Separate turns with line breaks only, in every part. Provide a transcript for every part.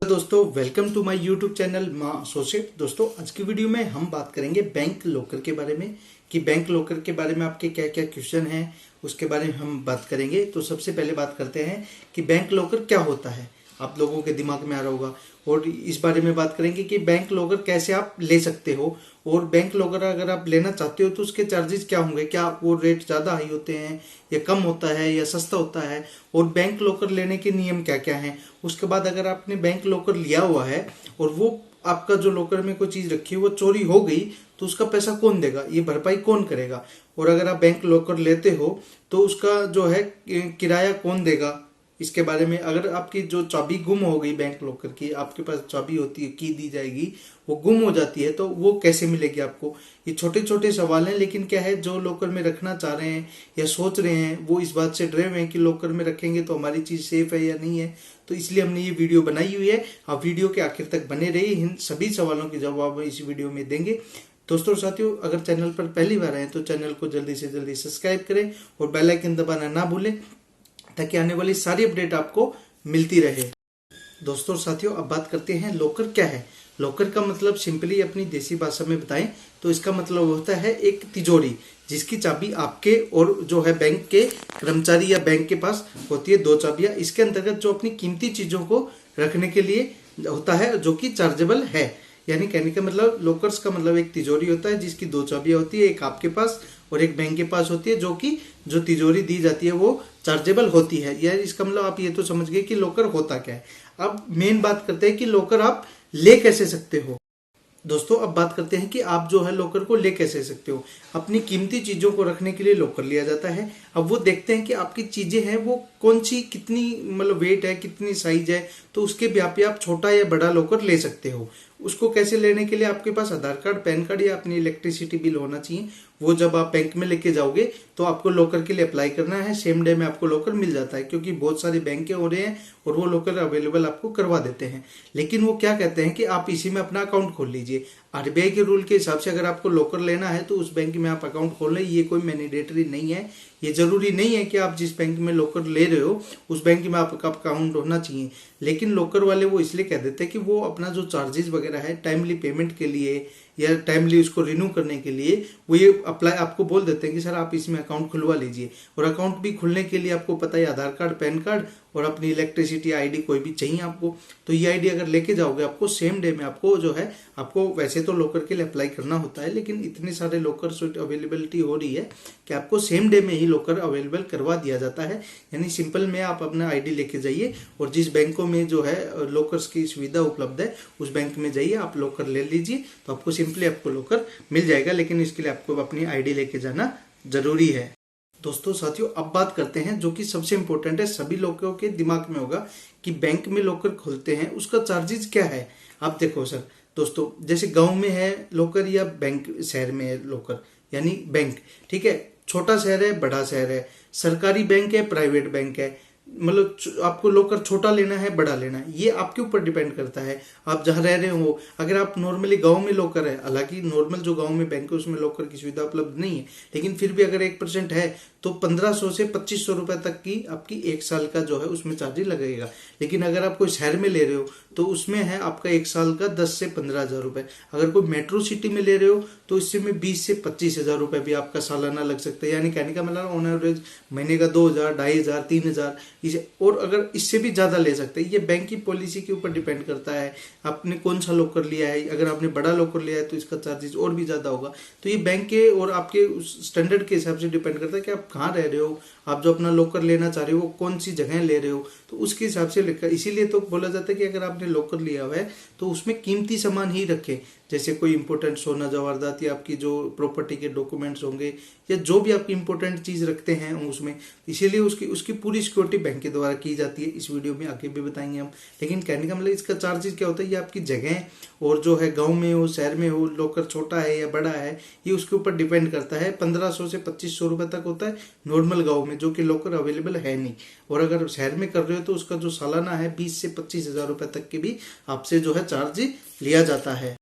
दोस्तों welcome to my YouTube channel माँ associate. दोस्तों आज की वीडियो में हम बात करेंगे बैंक लॉकर के बारे में कि बैंक लॉकर के बारे में आपके क्या क्या क्वेश्चन हैं उसके बारे में हम बात करेंगे। तो सबसे पहले बात करते हैं कि बैंक लॉकर क्या होता है, आप लोगों के दिमाग में आ रहा होगा, और इस बारे में बात करेंगे कि बैंक लॉकर कैसे आप ले सकते हो और बैंक लॉकर अगर आप लेना चाहते हो तो उसके चार्जेस क्या होंगे, क्या वो रेट ज़्यादा हाई होते हैं या कम होता है या सस्ता होता है, और बैंक लॉकर लेने के नियम क्या क्या हैं। उसके बाद अगर आपने बैंक लॉकर लिया हुआ है और वो आपका जो लॉकर में कोई चीज़ रखी है वो चोरी हो गई तो उसका पैसा कौन देगा, ये भरपाई कौन करेगा, और अगर आप बैंक लॉकर लेते हो तो उसका जो है किराया कौन देगा, इसके बारे में। अगर आपकी जो चाबी गुम हो गई बैंक लॉकर की, आपके पास चाबी होती है, की दी जाएगी, वो गुम हो जाती है तो वो कैसे मिलेगी आपको। ये छोटे छोटे सवाल हैं, लेकिन क्या है जो लॉकर में रखना चाह रहे हैं या सोच रहे हैं वो इस बात से डरे हुए हैं कि लॉकर में रखेंगे तो हमारी चीज़ सेफ है या नहीं है। तो इसलिए हमने ये वीडियो बनाई हुई है। आप वीडियो के आखिर तक बने रहिए, इन सभी सवालों के जवाब इस वीडियो में देंगे। दोस्तों साथियों, अगर चैनल पर पहली बार आए तो चैनल को जल्दी से जल्दी सब्सक्राइब करें और बेल आइकन दबाना ना भूलें ताकि आने वाली सारी अपडेट आपको मिलती रहे। दोस्तों साथियों, अब बात करते हैं लॉकर क्या है। लॉकर का मतलब सिंपली अपनी देसी भाषा में बताएं तो इसका मतलब होता है एक तिजोरी जिसकी चाबी आपके और जो है बैंक के कर्मचारी या बैंक के पास होती है, दो चाबियां। इसके अंतर्गत जो अपनी कीमती चीजों को रखने के लिए होता है जो कि चार्जेबल है। यानी कहने का मतलब लॉकर्स का मतलब एक तिजोरी होता है जिसकी दो चाबियां होती है, एक आपके पास और एक बैंक के पास होती है, जो तिजोरी दी जाती है वो चार्जेबल होती है। यार इसका मतलब आप ये तो समझ गए कि लॉकर होता क्या है। अब मेन बात करते हैं कि लॉकर आप ले कैसे सकते हो। दोस्तों अब बात करते हैं कि आप जो है लॉकर को ले कैसे सकते हो। अपनी कीमती चीजों को रखने के लिए लॉकर लिया जाता है। अब वो देखते हैं कि आपकी चीजें हैं वो कौन सी, कितनी मतलब वेट है, कितनी साइज है, तो उसके ब्याह पे आप छोटा या बड़ा लॉकर ले सकते हो। उसको कैसे लेने के लिए आपके पास आधार कार्ड, पैन कार्ड या अपनी इलेक्ट्रिसिटी बिल होना चाहिए। वो जब आप बैंक में लेके जाओगे तो आपको लॉकर के लिए अप्लाई करना है। सेम डे में आपको लॉकर मिल जाता है क्योंकि बहुत सारे बैंक हो रहे हैं और वो लॉकर अवेलेबल आपको करवा देते हैं। लेकिन वो क्या कहते हैं कि आप इसी में अपना अकाउंट खोल लीजिए। आरबीआई के रूल के हिसाब से अगर आपको लॉकर लेना है तो उस बैंक में आप अकाउंट खोल लें। ये कोई मैंडेटरी नहीं है, ये जरूरी नहीं है कि आप जिस बैंक में लॉकर ले रहे हो उस बैंक में आपका अकाउंट होना चाहिए। लेकिन लॉकर वाले वो इसलिए कह देते हैं कि वो अपना जो चार्जेस वगैरह है टाइमली पेमेंट के लिए या टाइमली उसको रिन्यू करने के लिए वो ये अप्लाई आपको बोल देते हैं कि सर आप इसमें अकाउंट खुलवा लीजिए। और अकाउंट भी खुलने के लिए आपको पता है आधार कार्ड, पैन कार्ड और अपनी इलेक्ट्रिसिटी आईडी कोई भी चाहिए आपको। तो ये आईडी अगर लेके जाओगे आपको सेम डे में आपको जो है, आपको वैसे तो लॉकर के लिए अप्लाई करना होता है लेकिन इतने सारे लॉकर अवेलेबिलिटी हो रही है कि आपको सेम डे में ही लॉकर अवेलेबल करवा दिया जाता है। यानी सिंपल में आप अपना आईडी लेके जाइए और जिस बैंकों में जो है लॉकर्स की सुविधा उपलब्ध है उस बैंक में जाइए, आप लॉकर ले लीजिए तो आपको सिंपली आपको लॉकर मिल जाएगा। लेकिन इसके लिए आपको अपनी आईडी लेके जाना जरूरी है। दोस्तों साथियों, अब बात करते हैं जो कि सबसे इंपॉर्टेंट है, सभी लोगों के दिमाग में होगा कि बैंक में लॉकर खोलते हैं उसका चार्जेस क्या है। आप देखो सर दोस्तों, जैसे गांव में है लॉकर या बैंक शहर में है लॉकर, यानी बैंक, ठीक है, छोटा शहर है, बड़ा शहर है, सरकारी बैंक है, प्राइवेट बैंक है, मतलब आपको लॉकर छोटा लेना है, बड़ा लेना है, ये आपके ऊपर डिपेंड करता है आप जहां रह रहे हो। अगर आप नॉर्मली गांव में लॉकर है, हालांकि नॉर्मल जो गांव में बैंक है उसमें लॉकर की सुविधा उपलब्ध नहीं है, लेकिन फिर भी अगर 1% है तो 1500 से 2500 रुपए तक की आपकी एक साल का जो है उसमें चार्ज लगेगा। लेकिन अगर आप कोई शहर में ले रहे हो तो उसमें है आपका एक साल का 10 से 15,000 रुपए। अगर कोई मेट्रो सिटी में ले रहे हो तो इससे में 20 से 25,000 रुपए भी आपका सालाना लग सकता है। यानी कहने का मतलब ऑन एवरेज महीने का 2,000, 2,500, 3,000 इसे, और अगर इससे भी ज्यादा ले सकते हैं। ये बैंक की पॉलिसी के ऊपर डिपेंड करता है आपने कौन सा लॉकर लिया है। अगर आपने बड़ा लॉकर लिया है तो इसका चार्जेस और भी ज्यादा होगा। तो ये बैंक के और आपके स्टैंडर्ड के हिसाब से डिपेंड करता है कि आप कहाँ रह रहे हो, आप जो अपना लॉकर लेना चाह रहे हो वो कौन सी जगह ले रहे हो, तो उसके हिसाब से लिखा। इसीलिए तो बोला जाता है कि अगर आपने लॉकर लिया हुआ है तो उसमें कीमती सामान ही रखें, जैसे कोई इंपॉर्टेंट सोना जवाहरात या आपकी जो प्रॉपर्टी के डॉक्यूमेंट्स होंगे या जो भी आपकी इंपॉर्टेंट चीज रखते हैं उसमें। इसीलिए उसकी पूरी सिक्योरिटी बैंक के द्वारा की जाती है। इस वीडियो में आगे भी बताएंगे हम। लेकिन कहने का मतलब इसका चार्जेस क्या होता है, ये आपकी जगह और जो है गांव में हो, शहर में हो, लॉकर छोटा है या बड़ा है, ये उसके ऊपर डिपेंड करता है। 1500 से 2500 रुपए तक होता है नॉर्मल गांव में, जो कि लॉकर अवेलेबल है नहीं। और अगर शहर में कर रहे हो तो उसका जो सालाना है 20 से 25,000 रुपए तक के भी आपसे जो है चार्ज लिया जाता है।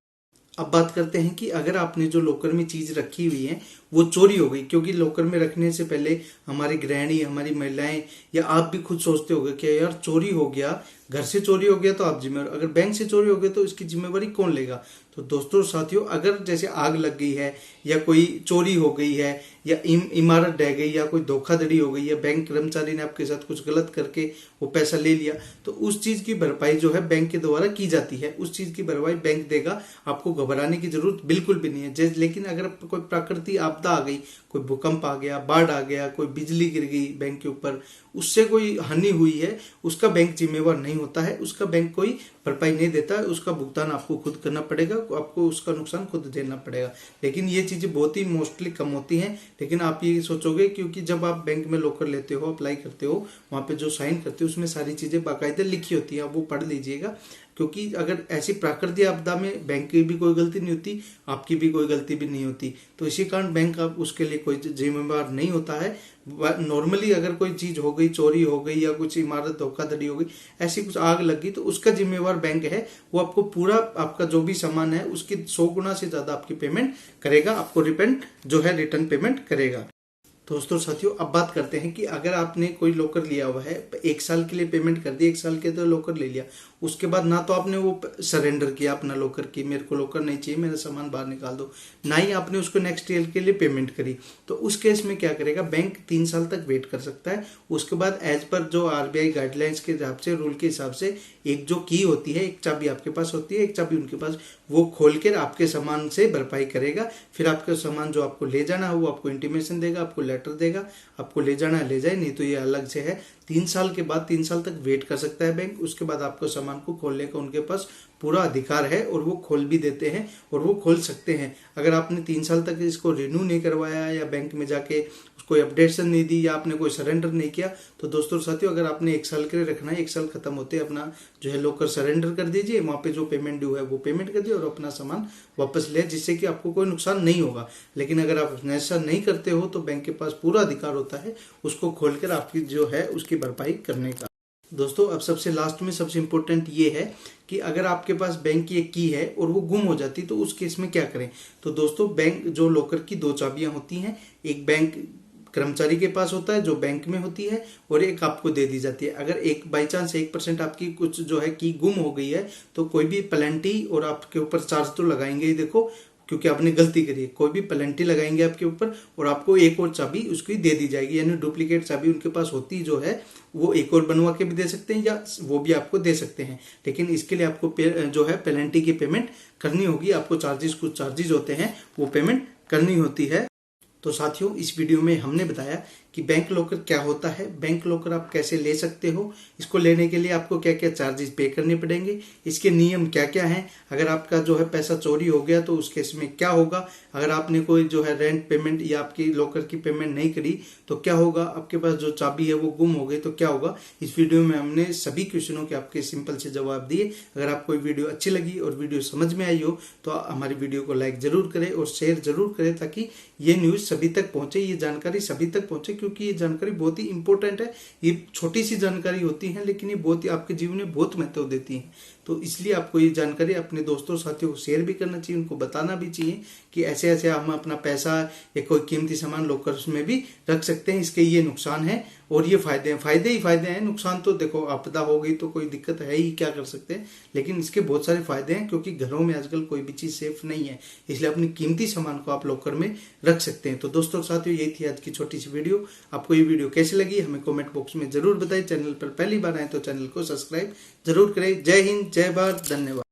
अब बात करते हैं कि अगर आपने जो लॉकर में चीज रखी हुई है वो चोरी हो गई, क्योंकि लॉकर में रखने से पहले हमारी गृहिणी, हमारी महिलाएं या आप भी खुद सोचते होगे कि यार चोरी हो गया घर से चोरी हो गया तो आप जिम्मेवार, अगर बैंक से चोरी हो गया तो इसकी जिम्मेवारी कौन लेगा। तो दोस्तों साथियों, अगर जैसे आग लग गई है या कोई चोरी हो गई है या इमारत ढह गई या कोई धोखाधड़ी हो गई या बैंक कर्मचारी ने आपके साथ कुछ गलत करके वो पैसा ले लिया, तो उस चीज की भरपाई जो है बैंक के द्वारा की जाती है, उस चीज की भरपाई बैंक देगा। आपको घबराने की जरूरत बिल्कुल भी नहीं है। लेकिन अगर कोई प्राकृतिक आपदा आ गई, कोई भूकंप आ गया, बाढ़ आ गया, कोई बिजली गिर गई बैंक के ऊपर, उससे कोई हानि हुई है, उसका बैंक जिम्मेवार नहीं होता है, उसका बैंक कोई भरपाई नहीं देता है, उसका भुगतान आपको खुद करना पड़ेगा, आपको उसका नुकसान खुद झेलना पड़ेगा। लेकिन ये चीजें बहुत ही मोस्टली कम होती हैं। लेकिन आप ये सोचोगे, क्योंकि जब आप बैंक में लॉकर लेते हो, अप्लाई करते हो, वहां पे जो साइन करते हो उसमें सारी चीजें बाकायदा लिखी होती है, आप वो पढ़ लीजिएगा। क्योंकि अगर ऐसी प्राकृतिक आपदा में बैंक की भी कोई गलती नहीं होती, आपकी भी कोई गलती भी नहीं होती, तो इसी कारण बैंक आप उसके लिए कोई जिम्मेवार नहीं होता है। नॉर्मली अगर कोई चीज हो गई, चोरी हो गई या कुछ इमारत धोखाधड़ी हो गई, ऐसी कुछ आग लगी, तो उसका जिम्मेवार बैंक है। वो आपको पूरा आपका जो भी सामान है उसकी 100 गुना से ज्यादा आपकी पेमेंट करेगा, आपको रिटर्न पेमेंट करेगा। दोस्तों साथियों, अब बात करते हैं कि अगर आपने कोई लॉकर लिया हुआ है, 1 साल के लिए पेमेंट कर दी, 1 साल के तो लॉकर ले लिया, उसके बाद ना तो आपने वो सरेंडर किया अपना लॉकर की मेरे को लॉकर नहीं चाहिए, मेरा सामान बाहर निकाल दो, ना ही आपने उसको नेक्स्ट ईयर के लिए पेमेंट करी, तो उस केस में क्या करेगा बैंक, 3 साल तक वेट कर सकता है। उसके बाद एज पर जो आरबीआई गाइडलाइंस के हिसाब से, रूल के हिसाब से, एक जो की होती है, एक चाबी आपके पास होती है, एक चाबी उनके पास, वो खोल कर आपके सामान से भरपाई करेगा। फिर आपका सामान जो आपको ले जाना है वो आपको इंटीमेशन देगा, आपको लेटर देगा, आपको ले जाना है ले जाए, नहीं तो ये अलग से है। 3 साल के बाद 3 साल तक वेट कर सकता है बैंक। उसके बाद आपको सामान को खोलने का उनके पास पूरा अधिकार है और वो खोल भी देते हैं और वो खोल सकते हैं। अगर आपने 3 साल तक इसको रिन्यू नहीं करवाया या बैंक में जाके कोई अपडेशन नहीं दी या आपने कोई सरेंडर नहीं किया, तो दोस्तों साथियों, अगर आपने 1 साल के लिए रखना है, 1 साल खत्म होते अपना जो है लॉकर सरेंडर कर दीजिए, वहां पे जो पेमेंट ड्यू है वो पेमेंट कर दिए और अपना सामान वापस ले, जिससे कि आपको कोई नुकसान नहीं होगा। लेकिन अगर आप ऐसा नहीं करते हो तो बैंक के पास पूरा अधिकार होता है उसको खोलकर आपकी जो है उसकी भरपाई करने का। दोस्तों, अब सबसे लास्ट में सबसे इम्पोर्टेंट ये है कि अगर आपके पास बैंक की एक की है और वो गुम हो जाती तो उस केस में क्या करें। तो दोस्तों, बैंक जो लॉकर की 2 चाबियां होती हैं, एक बैंक कर्मचारी के पास होता है जो बैंक में होती है और एक आपको दे दी जाती है। अगर एक बाई चांस 1% आपकी कुछ जो है की गुम हो गई है तो कोई भी पेनल्टी और आपके ऊपर चार्ज तो लगाएंगे ही, देखो क्योंकि आपने गलती करी है, कोई भी पेनल्टी लगाएंगे आपके ऊपर और आपको एक और चाबी उसकी दे दी जाएगी। यानी डुप्लीकेट चाबी उनके पास होती जो है वो एक और बनवा के भी दे सकते हैं या वो भी आपको दे सकते हैं। लेकिन इसके लिए आपको जो है पेनल्टी की पेमेंट करनी होगी, आपको कुछ चार्जेस होते हैं वो पेमेंट करनी होती है। तो साथियों, इस वीडियो में हमने बताया कि बैंक लॉकर क्या होता है, बैंक लॉकर आप कैसे ले सकते हो, इसको लेने के लिए आपको क्या क्या चार्जेस पे करने पड़ेंगे, इसके नियम क्या क्या हैं, अगर आपका जो है पैसा चोरी हो गया तो उस केस में क्या होगा, अगर आपने कोई जो है रेंट पेमेंट या आपकी लॉकर की पेमेंट नहीं करी तो क्या होगा, आपके पास जो चाबी है वो गुम हो गई तो क्या होगा। इस वीडियो में हमने सभी क्वेश्चनों के आपके सिंपल से जवाब दिए। अगर आपको वीडियो अच्छी लगी और वीडियो समझ में आई हो तो हमारी वीडियो को लाइक जरूर करें और शेयर जरूर करें, ताकि ये न्यूज सभी तक पहुंचे, ये जानकारी सभी तक पहुंचे, क्योंकि ये जानकारी बहुत ही इंपॉर्टेंट है। ये छोटी सी जानकारी होती है लेकिन ये बहुत ही आपके जीवन में बहुत महत्व देती है। तो इसलिए आपको ये जानकारी अपने दोस्तों साथियों को शेयर भी करना चाहिए, उनको बताना भी चाहिए कि ऐसे ऐसे हम अपना पैसा या कोई कीमती सामान लॉकर में भी रख सकते हैं, इसके ये नुकसान है और ये फायदे हैं। फायदे ही फायदे हैं, नुकसान तो देखो आपदा हो गई तो कोई दिक्कत है ही, क्या कर सकते हैं, लेकिन इसके बहुत सारे फायदे हैं क्योंकि घरों में आजकल कोई भी चीज सेफ नहीं है, इसलिए अपनी कीमती सामान को आप लॉकर में रख सकते हैं। तो दोस्तों साथियों, यही थी आज की छोटी सी वीडियो। आपको ये वीडियो कैसी लगी हमें कमेंट बॉक्स में जरूर बताएं। चैनल पर पहली बार आए तो चैनल को सब्सक्राइब जरूर करें। जय हिंद, जय भारत, धन्यवाद।